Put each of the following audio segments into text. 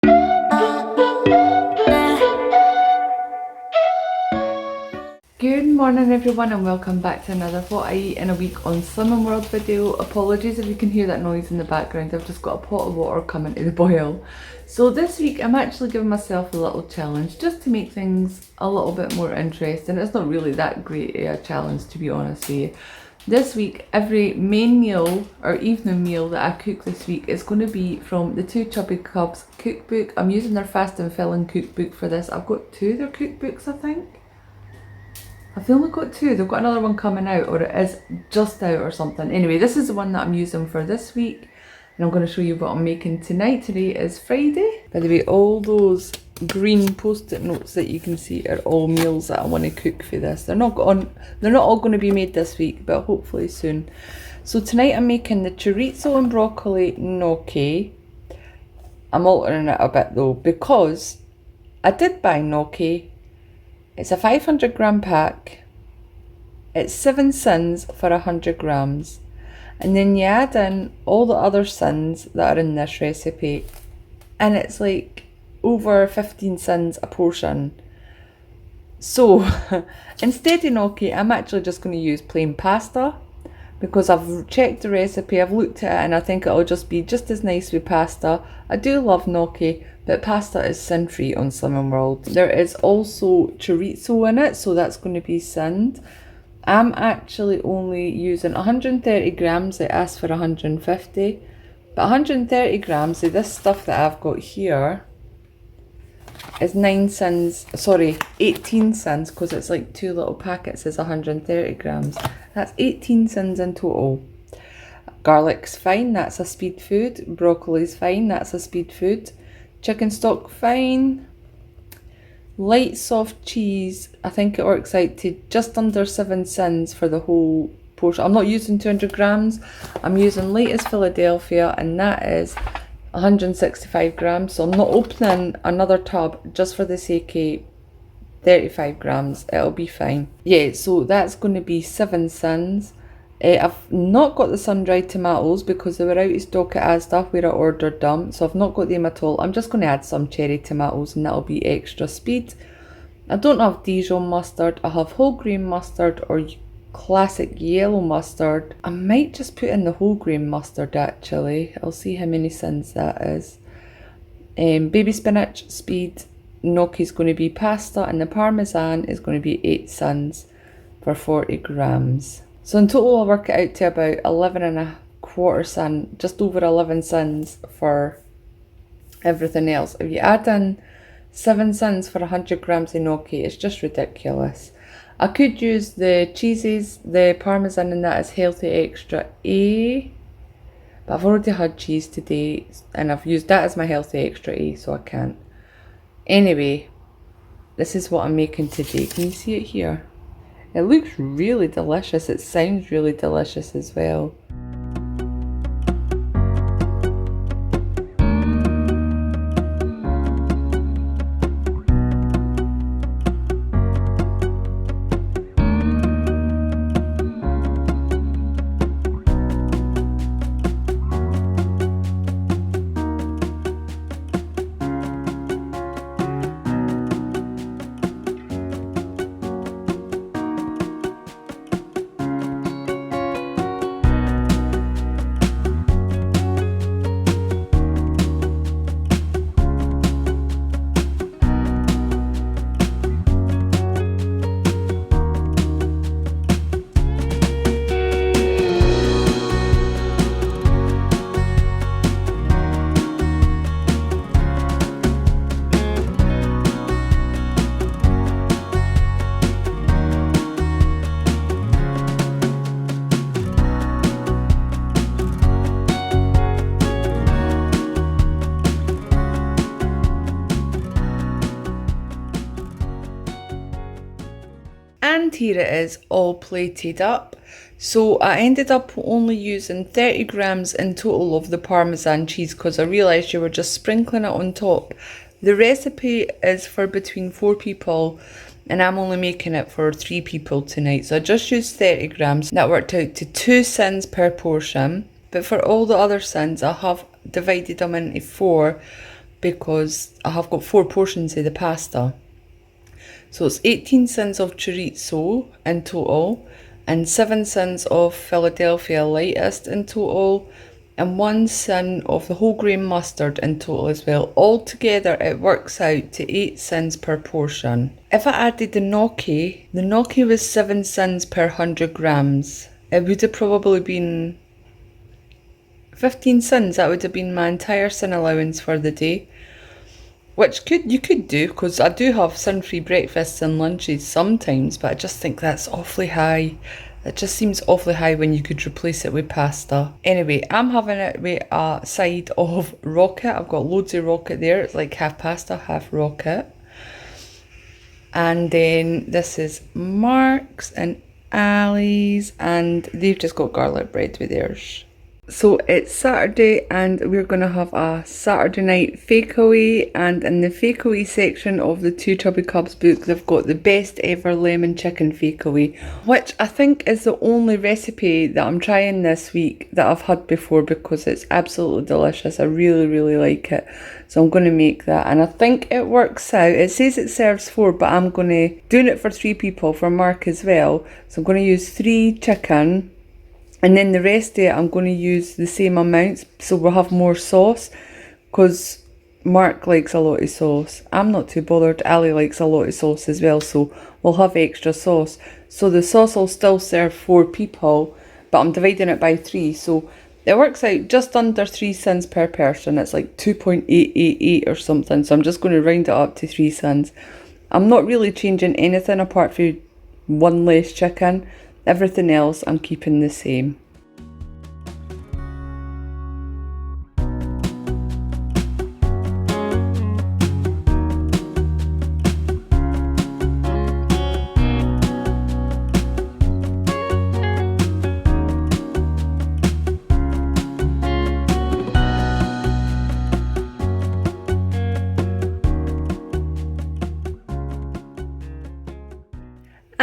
Good morning everyone and welcome back to another what I eat in a week on Slimming World video. Apologies if you can hear that noise in the background, I've just got a pot of water coming to the boil. So this week I'm actually giving myself a little challenge just to make things a little bit more interesting. It's not really that great a challenge, to be honest with you. This week every main meal or evening meal that I cook this week is going to be from the two Chubby Cubs cookbook. I'm using their fast and filling cookbook for this. I've got two of their cookbooks, I think. I've only got two, they've got another one coming out, or it is just out or something. Anyway, this is the one that I'm using for this week, and I'm going to show you what I'm making tonight. Today is Friday. By the way, all those green post-it notes that you can see are all meals that I want to cook for this. They're not all going to be made this week, but hopefully soon. So tonight I'm making the chorizo and broccoli gnocchi. I'm altering it a bit though, because I did buy gnocchi. It's a 500 gram pack. It's 7 sins for 100 grams. And then you add in all the other sins that are in this recipe. And it's like over 15 sins a portion. So instead of gnocchi, I'm actually just going to use plain pasta. Because I've checked the recipe, I've looked at it, and I think it'll just be just as nice with pasta. I do love gnocchi, but pasta is sin-free on Slimming World. There is also chorizo in it, so that's going to be sinned. I'm actually only using 130 grams, they asked for 150. But 130 grams of this stuff that I've got here is 18 sins, because it's like two little packets is 130 grams. That's 18 sins in total. Garlic's fine, that's a speed food. Broccoli's fine, that's a speed food. Chicken stock, fine. Light soft cheese, I think it works out to just under 7 sins for the whole portion. I'm not using 200 grams, I'm using latest Philadelphia, and that is 165 grams. So I'm not opening another tub just for the sake of 35 grams, it'll be fine. Yeah, so that's going to be 7 sins. I've not got the sun-dried tomatoes because they were out of stock at Asda where I ordered them, so I've not got them at all. I'm just going to add some cherry tomatoes and that'll be extra speed. I don't have Dijon mustard, I have whole grain mustard or classic yellow mustard. I might just put in the whole grain mustard actually, I'll see how many sins that is. Baby spinach, speed. Gnocchi is going to be pasta, and the parmesan is going to be 8 sins for 40 grams. So in total I'll work it out to about 11.25 sin, just over 11 sins for everything else. If you add in 7 sins for 100 grams of gnocchi, it's just ridiculous. I could use the cheeses, the parmesan, and that is healthy extra A, but I've already had cheese today and I've used that as my healthy extra A, so I can't. Anyway, this is what I'm making today. Can you see it here? It looks really delicious. It sounds really delicious as well. And here it is all plated up. So I ended up only using 30 grams in total of the Parmesan cheese because I realised you were just sprinkling it on top. The recipe is for between 4 people and I'm only making it for 3 people tonight. So I just used 30 grams. That worked out to 2 sins per portion. But for all the other sins, I have divided them into 4 because I have got 4 portions of the pasta. So it's 18 cents of chorizo in total, and 7 cents of Philadelphia lightest in total, and 1 cent of the whole grain mustard in total as well. Altogether it works out to 8 cents per portion. If I added the gnocchi was 7 cents per 100 grams. It would have probably been 15 cents. That would have been my entire sin allowance for the day. Which you could do, because I do have sin-free breakfasts and lunches sometimes, but I just think that's awfully high. It just seems awfully high when you could replace it with pasta. Anyway, I'm having it with a side of rocket. I've got loads of rocket there. It's like half pasta, half rocket. And then this is Mark's and Ali's, and they've just got garlic bread with theirs. So it's Saturday and we're going to have a Saturday night fakeaway, and in the fakeaway section of the Two Chubby Cubs book they've got the best ever lemon chicken fakeaway, which I think is the only recipe that I'm trying this week that I've had before, because it's absolutely delicious. I really like it, so I'm going to make that, and I think it works out. It says it serves 4, but I'm doing it for 3 people, for Mark as well, so I'm going to use 3 chicken. And then the rest of it, I'm going to use the same amounts, so we'll have more sauce, because Mark likes a lot of sauce. I'm not too bothered. Ali likes a lot of sauce as well, so we'll have extra sauce. So the sauce will still serve 4 people, but I'm dividing it by 3, so it works out just under 3 cents per person. It's like 2.888 or something, so I'm just going to round it up to 3 cents. I'm not really changing anything apart from 1 less chicken. Everything else I'm keeping the same.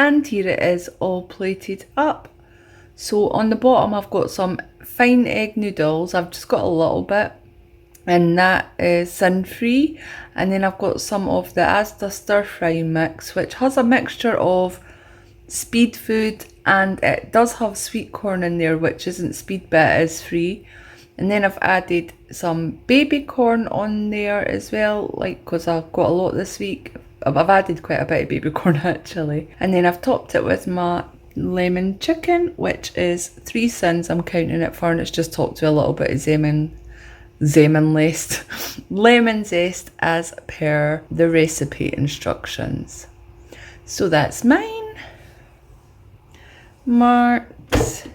And here it is all plated up. So on the bottom I've got some fine egg noodles. I've just got a little bit, and that is sin-free. And then I've got some of the Asda stir fry mix, which has a mixture of speed food, and it does have sweet corn in there, which isn't speed, but it is free. And then I've added some baby corn on there as well, like, because I've got a lot this week. I've added quite a bit of baby corn actually. And then I've topped it with my lemon chicken, which is 3 cents I'm counting it for, and it's just topped with a little bit of lemon zest as per the recipe instructions. So that's mine, Mark's,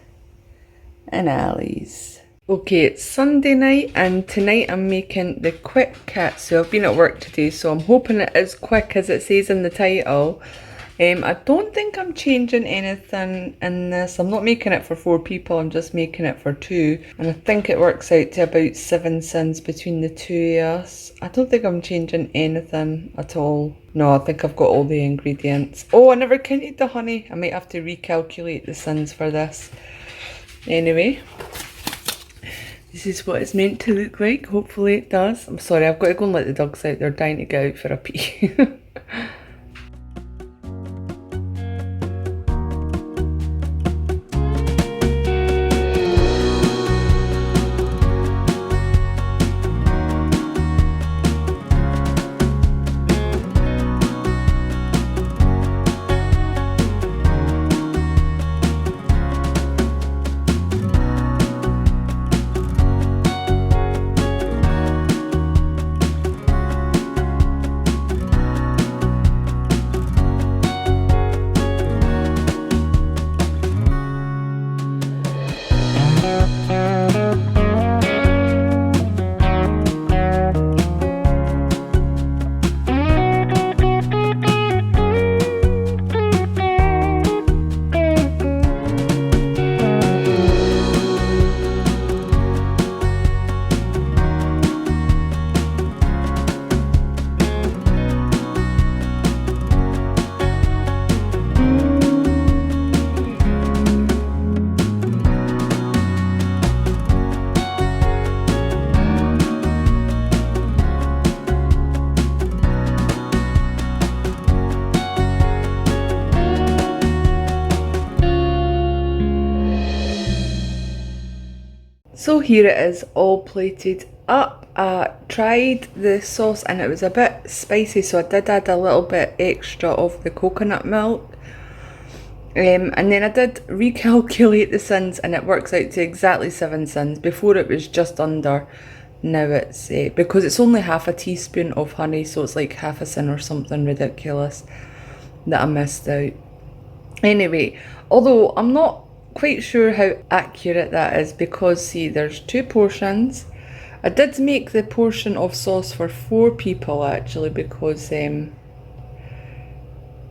and Ali's. Okay, it's Sunday night, and tonight I'm making the quick kit. So I've been at work today, so I'm hoping it is quick as it says in the title. I don't think I'm changing anything in this. I'm not making it for 4 people, I'm just making it for 2. And I think it works out to about 7 cents between the 2 of us. I don't think I'm changing anything at all. No, I think I've got all the ingredients. Oh, I never counted the honey. I might have to recalculate the cents for this. Anyway, this is what it's meant to look like. Hopefully it does. I'm sorry, I've got to go and let the dogs out. They're dying to go out for a pee. So here it is, all plated up. I tried the sauce and it was a bit spicy, so I did add a little bit extra of the coconut milk. And then I did recalculate the sins and it works out to exactly 7 sins. Before it was just under. Now it's, because it's only half a teaspoon of honey, so it's like half a sin or something ridiculous that I missed out. Anyway, although I'm not quite sure how accurate that is, because see, there's 2 portions. I did make the portion of sauce for 4 people actually, because I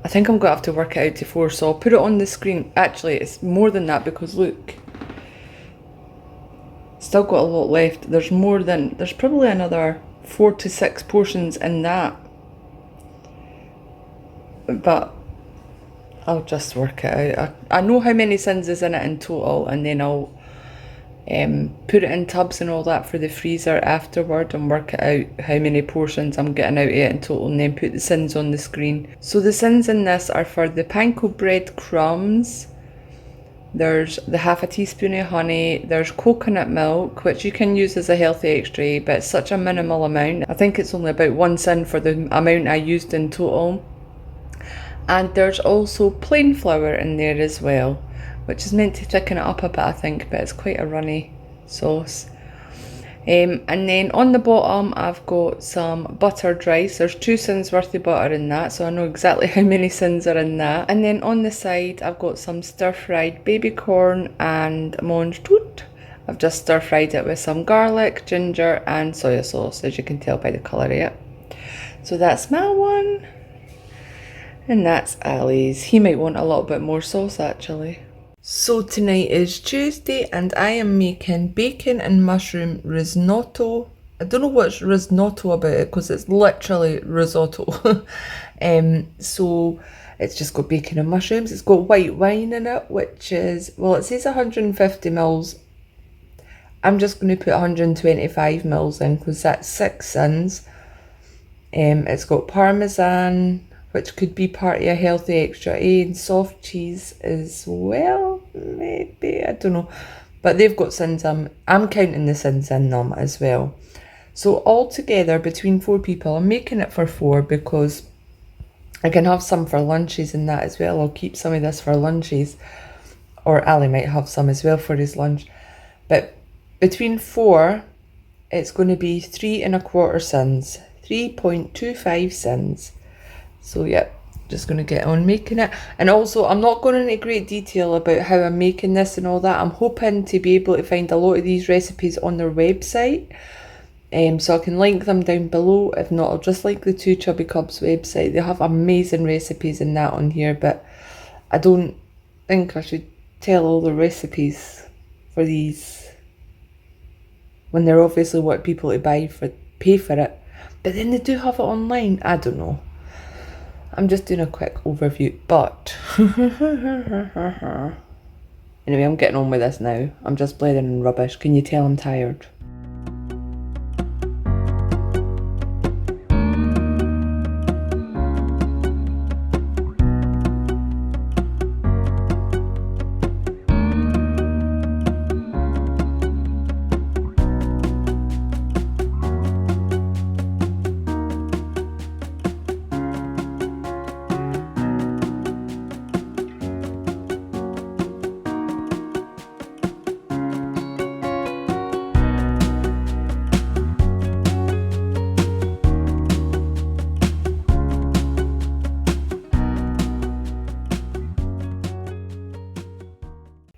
think I'm going to have to work it out to 4, so I'll put it on the screen. Actually, it's more than that, because look, still got a lot left. There's probably another 4 to 6 portions in that, but I'll just work it out. I know how many sins is in it in total, and then I'll put it in tubs and all that for the freezer afterward and work it out how many portions I'm getting out of it in total, and then put the sins on the screen. So the sins in this are for the panko bread crumbs, there's the half a teaspoon of honey, there's coconut milk, which you can use as a healthy extra, but it's such a minimal amount. I think it's only about 1 sin for the amount I used in total. And there's also plain flour in there as well, which is meant to thicken it up a bit, I think, but it's quite a runny sauce. And then on the bottom I've got some buttered rice. There's 2 sins worth of butter in that, so I know exactly how many sins are in that. And then on the side I've got some stir-fried baby corn and mange tout. I've just stir-fried it with some garlic, ginger and soy sauce, as you can tell by the colour of it. So that's my one. And that's Ali's. He might want a little bit more sauce actually. So tonight is Tuesday and I am making bacon and mushroom risotto. I don't know what's risotto about it, because it's literally risotto. So it's just got bacon and mushrooms. It's got white wine in it, which is, well, it says 150 mils. I'm just going to put 125 mils in, because that's 6 sins. It's got parmesan, which could be part of a healthy extra, and soft cheese as well, maybe, I don't know. But they've got sins, I'm counting the sins in them as well. So altogether, between 4 people, I'm making it for 4, because I can have some for lunches and that as well. I'll keep some of this for lunches, or Ali might have some as well for his lunch. But between 4, it's going to be 3 1/4 sins, 3.25 sins. So yeah, just going to get on making it. And also, I'm not going into great detail about how I'm making this and all that. I'm hoping to be able to find a lot of these recipes on their website. So I can link them down below. If not, I'll just link the 2 Chubby Cubs website. They have amazing recipes and that on here, but I don't think I should tell all the recipes for these when they're obviously what people to pay for it. But then they do have it online. I don't know. I'm just doing a quick overview, but anyway, I'm getting on with this now. I'm just blathering rubbish. Can you tell I'm tired?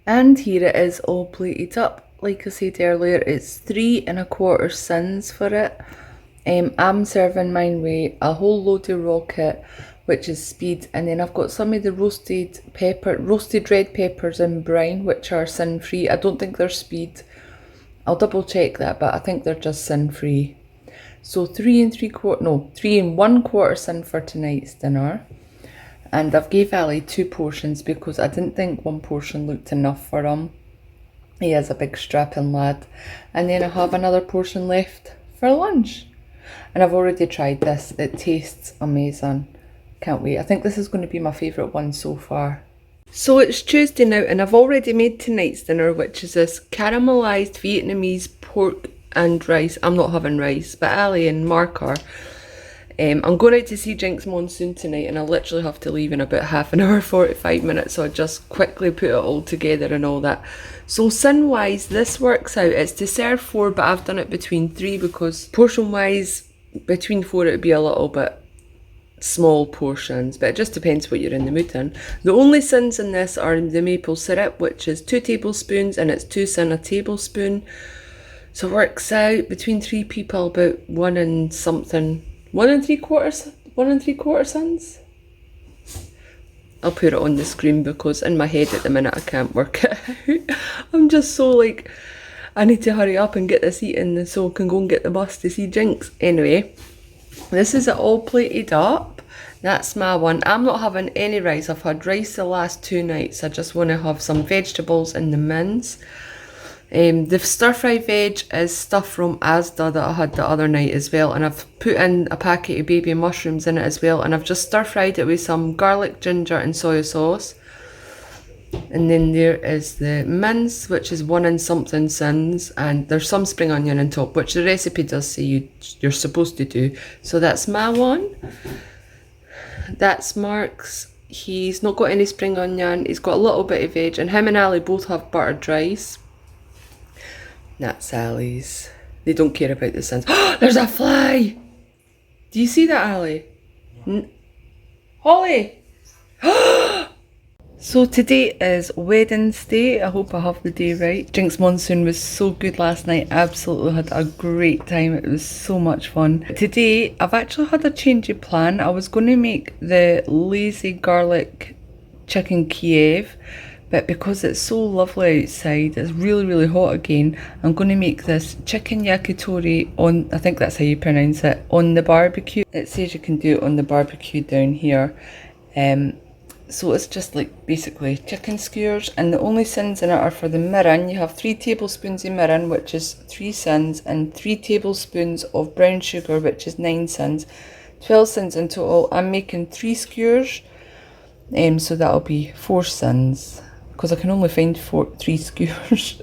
And here it is all plated up. Like I said earlier, it's 3 1/4 sins for it. I'm serving mine with a whole load of rocket, which is speed, and then I've got some of the roasted red peppers in brine, which are sin free. I don't think they're speed. I'll double check that, but I think they're just sin free. So 3 1/4 sin for tonight's dinner. And I've gave Ali 2 portions because I didn't think 1 portion looked enough for him. He is a big strapping lad. And then I have another portion left for lunch. And I've already tried this. It tastes amazing. Can't wait. I think this is going to be my favourite one so far. So it's Tuesday now and I've already made tonight's dinner, which is this caramelised Vietnamese pork and rice. I'm not having rice, but Ali and Mark are. I'm going out to see Jinx Monsoon tonight and I literally have to leave in about half an hour, 45 minutes, so I just quickly put it all together and all that. So sin wise, this works out, it's to serve 4 but I've done it between 3 because portion wise, between 4 it would be a little bit small portions, but it just depends what you're in the mood in. The only sins in this are the maple syrup, which is 2 tablespoons and it's 2 sin a tablespoon. So it works out between 3 people about 1 and something. 1 and 3/4 sins. I'll put it on the screen because in my head at the minute I can't work it out. I'm just so like, I need to hurry up and get this eaten so I can go and get the bus to see Jinx. Anyway, this is it all plated up. That's my one. I'm not having any rice. I've had rice the last 2 nights. I just want to have some vegetables in the mince. The stir-fried veg is stuff from Asda that I had the other night as well, and I've put in a packet of baby mushrooms in it as well, and I've just stir-fried it with some garlic, ginger and soy sauce. And then there is the mince, which is 1 and something sins, and there's some spring onion on top, which the recipe does say you're supposed to do. So that's my one. That's Mark's. He's not got any spring onion, he's got a little bit of veg, and him and Ali both have buttered rice. That's Ali's. They don't care about the sins. There's a fly! Do you see that, Ali? Holly! So today is Wednesday. I hope I have the day right. Jinx Monsoon was so good last night. Absolutely had a great time. It was so much fun. Today, I've actually had a change of plan. I was going to make the lazy garlic chicken Kiev, but because it's so lovely outside, it's really hot again, I'm going to make this chicken yakitori on, I think that's how you pronounce it, on the barbecue. It says you can do it on the barbecue down here. So it's just like basically chicken skewers, and the only sins in it are for the mirin. You have 3 tablespoons of mirin, which is 3 sins, and 3 tablespoons of brown sugar, which is 9 sins. 12 sins in total. I'm making 3 skewers, so that'll be 4 sins, because I can only find 3 skewers.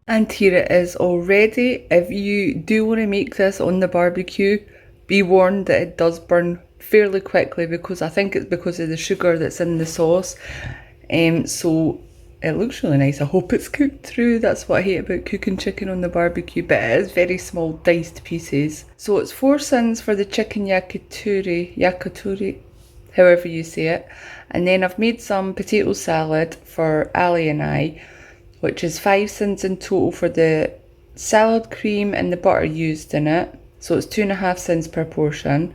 And here it is already. If you do want to make this on the barbecue, be warned that it does burn fairly quickly, because I think it's because of the sugar that's in the sauce. So it looks really nice. I hope it's cooked through. That's what I hate about cooking chicken on the barbecue, but it is very small diced pieces. So it's 4 sins for the chicken yakitori, however you say it. And then I've made some potato salad for Ali and I, which is 5 sins in total for the salad cream and the butter used in it. So it's 2.5 cents per portion.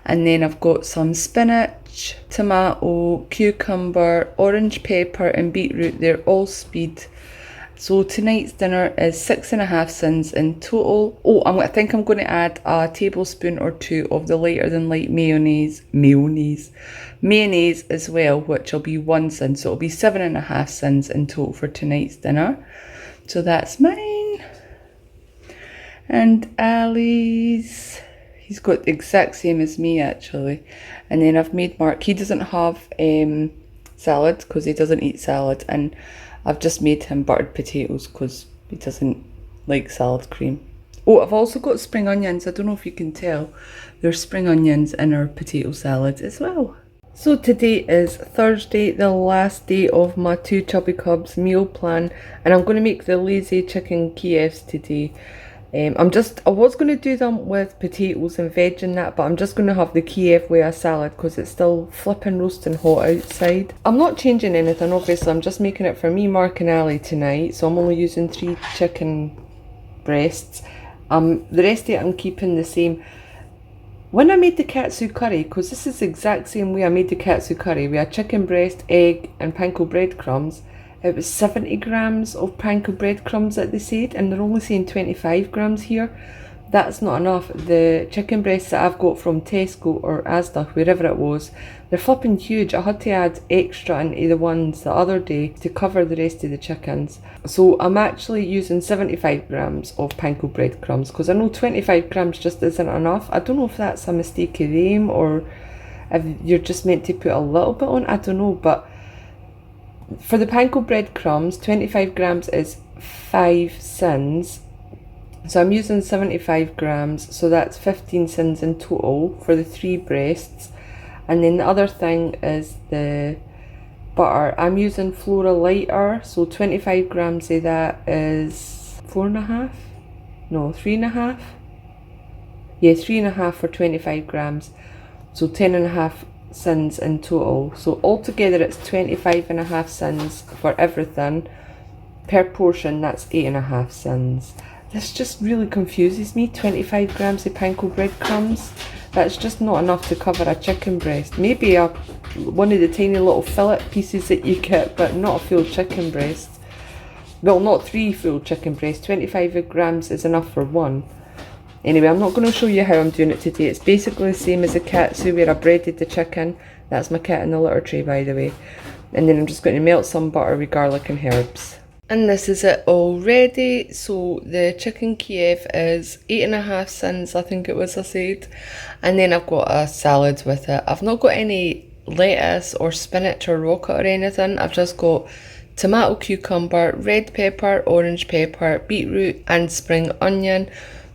And then I've got some spinach, tomato, cucumber, orange pepper and beetroot. They're all speed. So tonight's dinner is 6.5 cents in total. Oh, I think I'm going to add a tablespoon or two of the lighter than light mayonnaise as well, which will be 1 cent. So it'll be 7.5 cents in total for tonight's dinner. So that's mine. And Ali's, he's got the exact same as me actually. And then I've made Mark, he doesn't have salad because he doesn't eat salad, and I've just made him buttered potatoes because he doesn't like salad cream. Oh, I've also got spring onions. I don't know if you can tell. There's spring onions in our potato salad as well. So today is Thursday, the last day of my 2 Chubby Cubs meal plan, and I'm going to make the lazy chicken Kievs today. I was going to do them with potatoes and veg and that, but I'm just going to have the Kiev with a salad because it's still flipping roasting hot outside. I'm not changing anything, obviously. I'm just making it for me, Mark and Ali tonight, so I'm only using 3 chicken breasts. The rest of it I'm keeping the same. When I made the katsu curry, because this is the exact same way I made the katsu curry, we had chicken breast, egg and panko breadcrumbs. It was 70 grams of panko breadcrumbs that they said, and they're only saying 25 grams here. That's not enough. The chicken breasts that I've got from Tesco or Asda, wherever it was, they're flipping huge. I had to add extra into the ones the other day to cover the rest of the chickens. So I'm actually using 75 grams of panko breadcrumbs because I know 25 grams just isn't enough. I don't know if that's a mistake of them or if you're just meant to put a little bit on. I don't know, but for the panko breadcrumbs, 25 grams is 5 cents. So I'm using 75 grams, so that's 15 cents in total for the 3 breasts. And then the other thing is the butter. I'm using Flora Lighter, so 25 grams of that is 4.5? No, 3.5? Yeah, 3.5 for 25 grams. So 10.5 cents in total. So altogether it's 25.5 cents for everything. Per portion, that's 8.5 cents. This just really confuses me. 25 grams of panko breadcrumbs. That's just not enough to cover a chicken breast. Maybe one of the tiny little fillet pieces that you get, but not a full chicken breast. Well, not 3 full chicken breasts. 25 grams is enough for 1. Anyway, I'm not going to show you how I'm doing it today. It's basically the same as a katsu where I breaded the chicken. That's my cat in the litter tray, by the way. And then I'm just going to melt some butter with garlic and herbs. And this is it already. So the chicken Kiev is 8.5 cents, I think it was I said. And then I've got a salad with it. I've not got any lettuce or spinach or rocket or anything. I've just got tomato, cucumber, red pepper, orange pepper, beetroot and spring onion.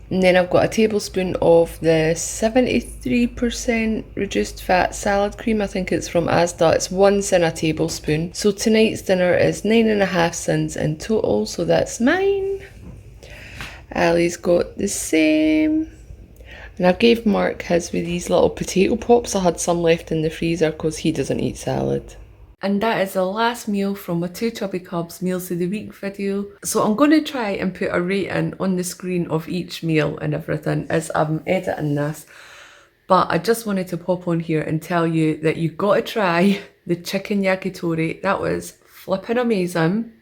And then I've got a tablespoon of the 73% reduced fat salad cream. I think it's from Asda. It's 1 cent a tablespoon. So tonight's dinner is 9.5 cents in total. So that's mine. Ali's got the same. And I gave Mark his with these little potato pops. I had some left in the freezer because he doesn't eat salad. And that is the last meal from my 2 Chubby Cubs Meals of the Week video. So I'm going to try and put a rating on the screen of each meal and everything as I'm editing this. But I just wanted to pop on here and tell you that you got to try the chicken yakitori. That was flipping amazing.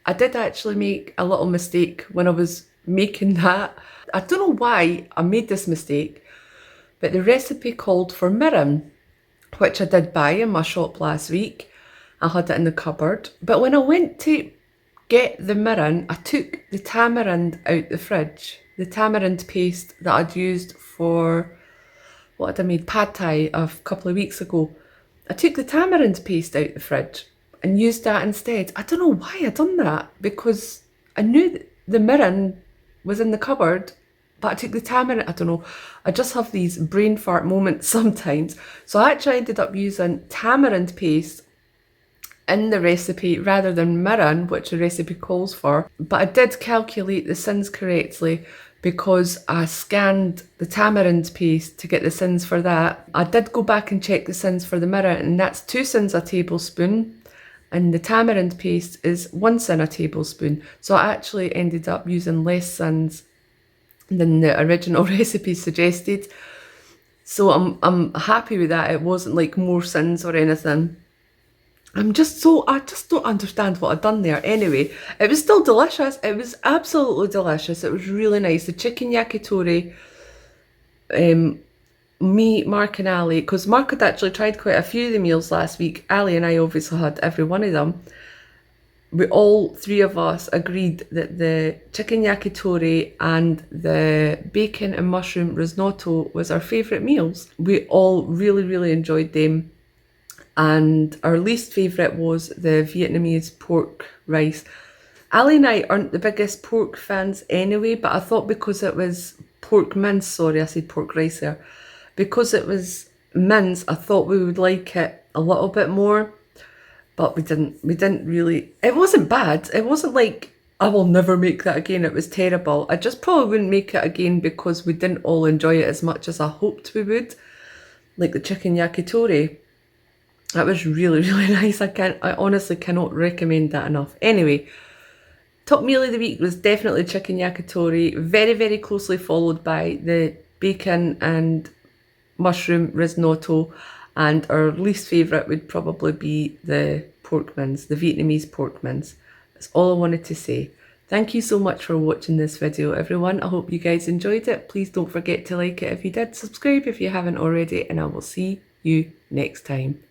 I did actually make a little mistake when I was making that. I don't know why I made this mistake, but the recipe called for mirin, which I did buy in my shop last week. I had it in the cupboard. But when I went to get the mirin, I took the tamarind out the fridge. The tamarind paste that I'd used for, what had I made? Pad Thai a couple of weeks ago. I took the tamarind paste out the fridge and used that instead. I don't know why I done that, because I knew that the mirin was in the cupboard, but I took the tamarind, I don't know, I just have these brain fart moments sometimes. So I actually ended up using tamarind paste in the recipe rather than mirin, which the recipe calls for. But I did calculate the sins correctly because I scanned the tamarind paste to get the sins for that. I did go back and check the sins for the mirin, and that's 2 sins a tablespoon. and the tamarind paste is 1 cin a tablespoon. So I actually ended up using less cins than the original recipe suggested. So I'm happy with that. It wasn't like more cins or anything. I just don't understand what I've done there. Anyway, it was still delicious. It was absolutely delicious. It was really nice. The chicken yakitori, me, Mark and Ali, because Mark had actually tried quite a few of the meals last week. Ali and I obviously had every one of them. We all three of us agreed that the chicken yakitori and the bacon and mushroom risotto was our favourite meals. We all really, really enjoyed them. And our least favourite was the Vietnamese pork rice. Ali and I aren't the biggest pork fans anyway, but I thought because it was pork mince, sorry, I said pork rice there. Because it was mince, I thought we would like it a little bit more, but we didn't really. It wasn't bad. It wasn't like, I will never make that again. It was terrible. I just probably wouldn't make it again because we didn't all enjoy it as much as I hoped we would. Like the chicken yakitori. That was really, really nice. I honestly cannot recommend that enough. Anyway, top meal of the week was definitely chicken yakitori, very, very closely followed by the bacon and mushroom risotto, and our least favourite would probably be the pork mince, the Vietnamese pork mince. That's all I wanted to say. Thank you so much for watching this video, everyone. I hope you guys enjoyed it. Please don't forget to like it if you did, subscribe if you haven't already, and I will see you next time.